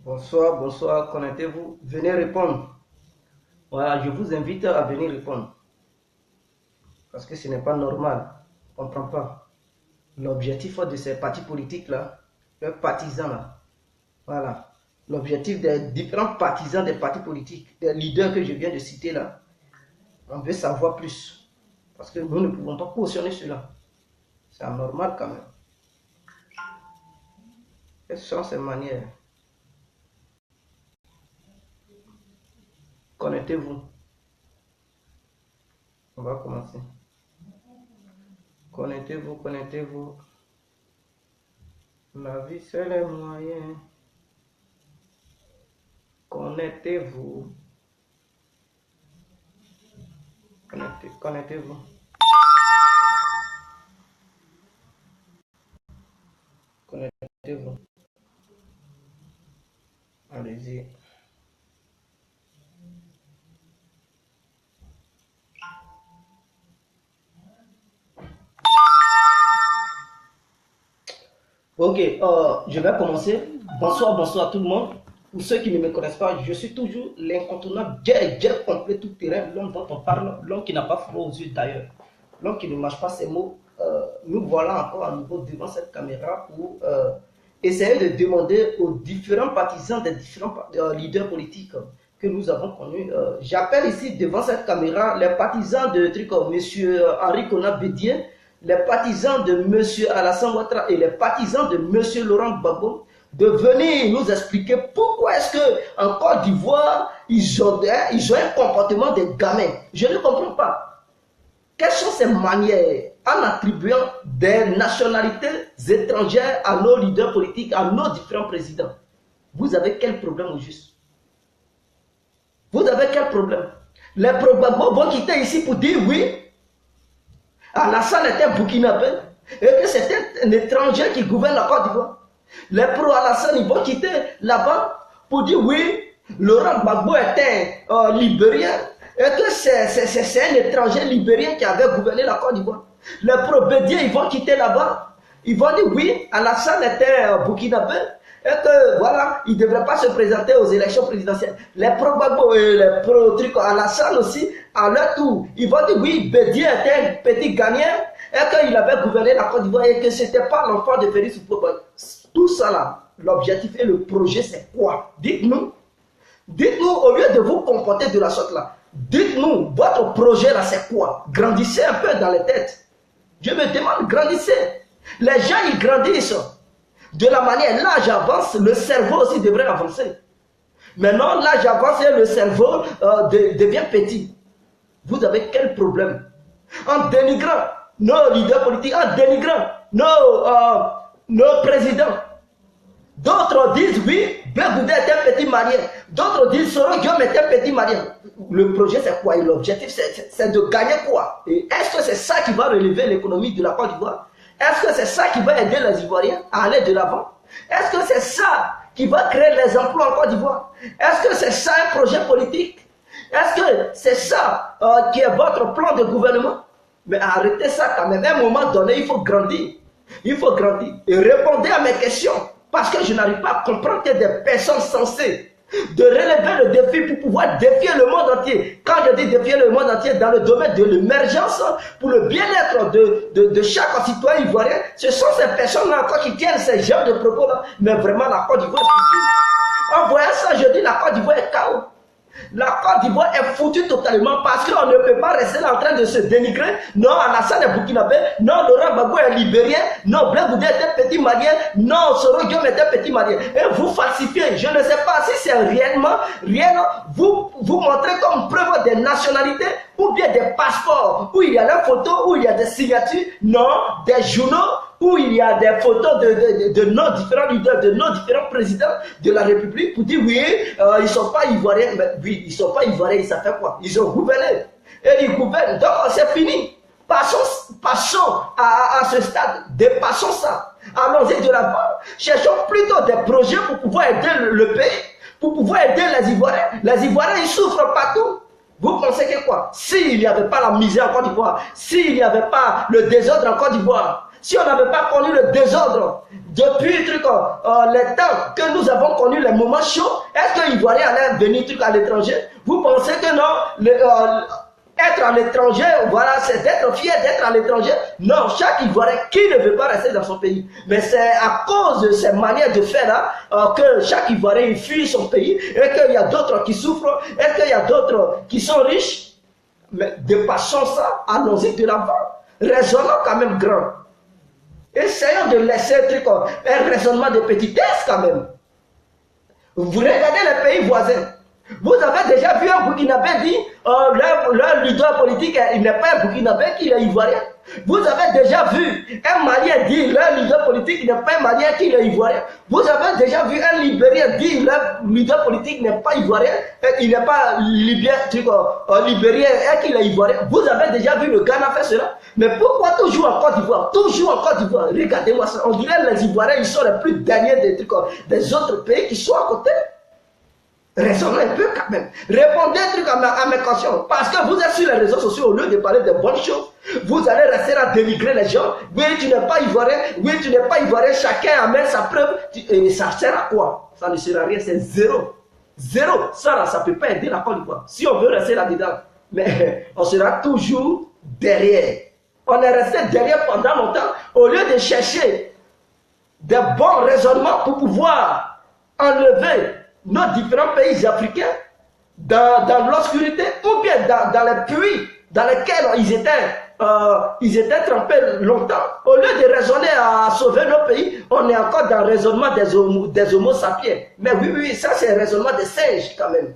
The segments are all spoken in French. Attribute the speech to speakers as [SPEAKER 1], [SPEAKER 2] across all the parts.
[SPEAKER 1] Bonsoir, bonsoir, connectez-vous, venez répondre. Voilà, je vous invite à venir répondre. Parce que ce n'est pas normal, on ne comprend pas. L'objectif de ces partis politiques-là, leurs partisans-là, voilà. L'objectif des différents partisans des partis politiques, des leaders que je viens de citer là, on veut savoir plus. Parce que nous ne pouvons pas cautionner cela. C'est anormal quand même. Quelles sont ces manières? Connectez-vous. On va commencer. Connectez-vous, connectez-vous. La vie, c'est les moyens. Connectez-vous. Connectez-vous. Connectez-vous. Allez-y. Ok, je vais commencer. Bonsoir, bonsoir à tout le monde. Pour ceux qui ne me connaissent pas, je suis toujours l'incontournable guerre complet tout terrain, l'homme dont on parle, l'homme qui n'a pas froid aux yeux d'ailleurs, l'homme qui ne mâche pas ses mots. Nous voilà encore à nouveau devant cette caméra pour essayer de demander aux différents partisans des différents leaders politiques que nous avons connus. J'appelle ici devant cette caméra les partisans de trucs comme M. Henri Konan Bédié, les partisans de M. Alassane Ouattara et les partisans de M. Laurent Gbagbo de venir nous expliquer pourquoi est-ce qu'en Côte d'Ivoire, ils ont un comportement de gamins. Je ne comprends pas. Quelles sont ces manières en attribuant des nationalités étrangères à nos leaders politiques, à nos différents présidents? Vous avez quel problème au juste? Vous avez quel problème? Les pro-Gbagbo vont quitter ici pour dire oui, Alassane était burkinabé et que c'était un étranger qui gouverne la Côte d'Ivoire. Les pro-Alassane, ils vont quitter là-bas pour dire oui, Laurent Gbagbo était libérien et que c'est un étranger libérien qui avait gouverné la Côte d'Ivoire. Les pro-Bédié, ils vont quitter là-bas. Ils vont dire oui, Alassane était burkinabé et que voilà, il ne devrait pas se présenter aux élections présidentielles. Les pro-Gbagbo et les pro-trucs Alassane aussi, à leur tour, ils vont dire oui, Bédié était un petit gagnant et qu'il avait gouverné la Côte d'Ivoire et que ce n'était pas l'enfant de Félix Houphouët-Boigny. Tout ça là, l'objectif et le projet, c'est quoi? Dites-nous. Dites-nous, au lieu de vous comporter de la sorte là, dites-nous, votre projet là, c'est quoi? Grandissez un peu dans les têtes. Je me demande, grandissez. Les gens, ils grandissent. De la manière, l'âge avance, le cerveau aussi devrait avancer. Maintenant, l'âge avance et le cerveau devient petit. Vous avez quel problème? En dénigrant nos leaders politiques, en dénigrant nos présidents. D'autres disent oui, Blaise Goudé est un petit malien. D'autres disent Soro Guillaume est un petit malien. Le projet c'est quoi? Et l'objectif c'est de gagner quoi? Et est-ce que c'est ça qui va relever l'économie de la Côte d'Ivoire? Est-ce que c'est ça qui va aider les Ivoiriens à aller de l'avant? Est-ce que c'est ça qui va créer les emplois en Côte d'Ivoire? Est-ce que c'est ça un projet politique? Est-ce que c'est ça qui est votre plan de gouvernement? Mais arrêtez ça quand même. À un moment donné, il faut grandir. Il faut grandir. Et répondez à mes questions. Parce que je n'arrive pas à comprendre que des personnes censées de relever le défi pour pouvoir défier le monde entier. Quand je dis défier le monde entier dans le domaine de l'émergence, pour le bien-être de chaque citoyen ivoirien, ce sont ces personnes-là encore qui tiennent ces genres de propos-là. Mais vraiment, la Côte d'Ivoire est foutue. En voyant ça, je dis la Côte d'Ivoire est chaos. La Côte d'Ivoire est foutue totalement parce qu'on ne peut pas rester là en train de se dénigrer. Non, Alassane est burkinabé. Non, Laurent Gbagbo est libérien. Non, Blaise Goudé est un petit malien. Non, Soro Guillaume est un petit malien. Et vous falsifiez. Je ne sais pas si c'est réellement, vous montrez comme preuve des nationalités ou bien des passeports où il y a des photos, où il y a des signatures. Non, des journaux où il y a des photos de nos différents leaders, de nos différents présidents de la République pour dire oui, ils ne sont pas ivoiriens. Mais oui, ils ne sont pas ivoiriens, ça fait quoi? Ils ont gouverné. Et ils gouvernent. Donc c'est fini. Passons à ce stade. Dépassons ça. Allons-y de l'avant. Cherchons plutôt des projets pour pouvoir aider le pays, pour pouvoir aider les Ivoiriens. Les Ivoiriens, ils souffrent partout. Vous pensez que quoi? S'il n'y avait pas la misère en Côte d'Ivoire, s'il n'y avait pas le désordre en Côte d'Ivoire, si on n'avait pas connu le désordre depuis les temps que nous avons connu les moments chauds, est-ce que l'Ivoirien allait venir à l'étranger? Vous pensez que non? Être à l'étranger, voilà, c'est d'être fier d'être à l'étranger. Non, chaque Ivoirien qui ne veut pas rester dans son pays. Mais c'est à cause de ces manières de faire là que chaque Ivoirien fuit son pays et qu'il y a d'autres qui souffrent, et qu'il y a d'autres qui sont riches. Mais dépassons ça, allons-y de l'avant. Raisonnons quand même grand. Essayons de laisser un raisonnement de petitesse quand même. Vous regardez les pays voisins. Vous avez déjà vu un Burkinabé dire leur leader politique, il n'est pas un Burkinabé, qu'il est ivoirien. Vous avez déjà vu un Malien dire leur leader politique n'est pas un Malien, qu'il est ivoirien. Vous avez déjà vu un Libérien dire leur leader politique n'est pas ivoirien, il n'est pas libérien et qu'il est ivoirien. Vous avez déjà vu le Ghana faire cela. Mais pourquoi toujours en Côte d'Ivoire? Toujours en Côte d'Ivoire. Regardez-moi ça. On dirait les Ivoiriens, ils sont les plus derniers des autres pays qui sont à côté. Raisonnez un peu quand même. Répondez à mes questions. Parce que vous êtes sur les réseaux sociaux, au lieu de parler de bonnes choses, vous allez rester à dénigrer les gens. Oui, tu n'es pas ivoirien. Oui, tu n'es pas ivoirien. Chacun amène sa preuve. Et ça sert à quoi? Ça ne sert à rien. C'est zéro. Zéro. Ça, ça ne peut pas aider la Côte d'Ivoire. Si on veut rester là-dedans. Mais on sera toujours derrière. On est resté derrière pendant longtemps. Au lieu de chercher des bons raisonnements pour pouvoir enlever nos différents pays africains dans l'obscurité ou bien dans les puits dans lesquels ils étaient trempés longtemps. Au lieu de raisonner à sauver nos pays, on est encore dans le raisonnement des homo sapiens. Mais oui, ça c'est un raisonnement des singes quand même.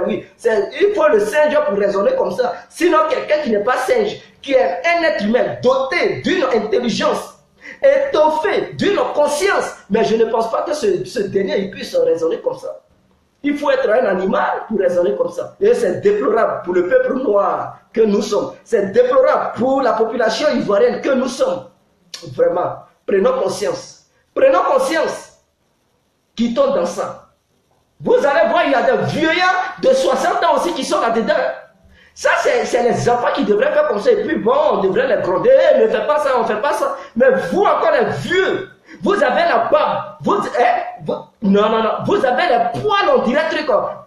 [SPEAKER 1] Oui, il faut le singe pour raisonner comme ça. Sinon, quelqu'un qui n'est pas singe, qui est un être humain doté d'une intelligence, étoffé d'une conscience, mais je ne pense pas que ce dernier il puisse raisonner comme ça. Il faut être un animal pour raisonner comme ça. Et c'est déplorable pour le peuple noir que nous sommes. C'est déplorable pour la population ivoirienne que nous sommes. Vraiment, prenons conscience. Prenons conscience. Quittons dans ça. Vous allez voir, il y a des vieillards de 60 ans aussi qui sont là-dedans. Ça, c'est les enfants qui devraient faire comme ça. Et puis bon, on devrait les gronder. Ne faites pas ça, on ne fait pas ça. Mais vous, encore les vieux, vous avez la barbe. Non. Vous avez les poils, on dirait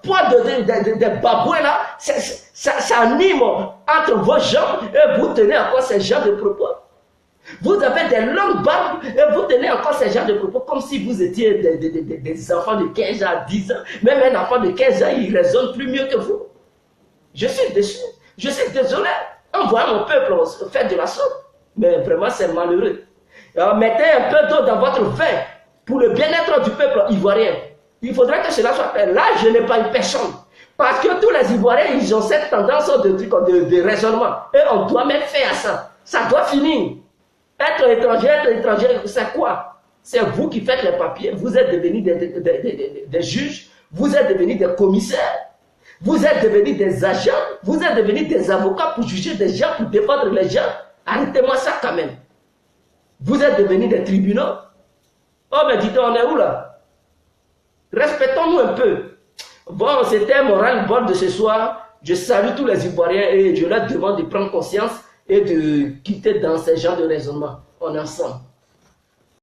[SPEAKER 1] poils de babouins là. Ça anime entre vos jambes et vous tenez encore ces genres de propos. Vous avez des longues barbes et vous tenez encore ces genres de propos comme si vous étiez des enfants de 15 ans, 10 ans. Même un enfant de 15 ans, il raisonne plus mieux que vous. Je suis déçu. Je suis désolé. En voyant mon peuple faire de la sorte. Mais vraiment, c'est malheureux. Alors, mettez un peu d'eau dans votre vin pour le bien-être du peuple ivoirien. Il faudrait que cela soit fait. Là, je n'ai pas une personne. Parce que tous les Ivoiriens, ils ont cette tendance de raisonnement. Et on doit mettre fin à ça. Ça doit finir. Être étranger, c'est quoi? C'est vous qui faites les papiers. Vous êtes devenus des juges. Vous êtes devenus des commissaires. Vous êtes devenus des agents. Vous êtes devenus des avocats pour juger des gens, pour défendre les gens. Arrêtez-moi ça quand même. Vous êtes devenus des tribunaux. Oh, mais dites, on est où là? Respectons-nous un peu. Bon, c'était mon ras-le-bol de ce soir. Je salue tous les Ivoiriens et je leur demande de prendre conscience et de quitter dans ces genres de raisonnement. On est ensemble.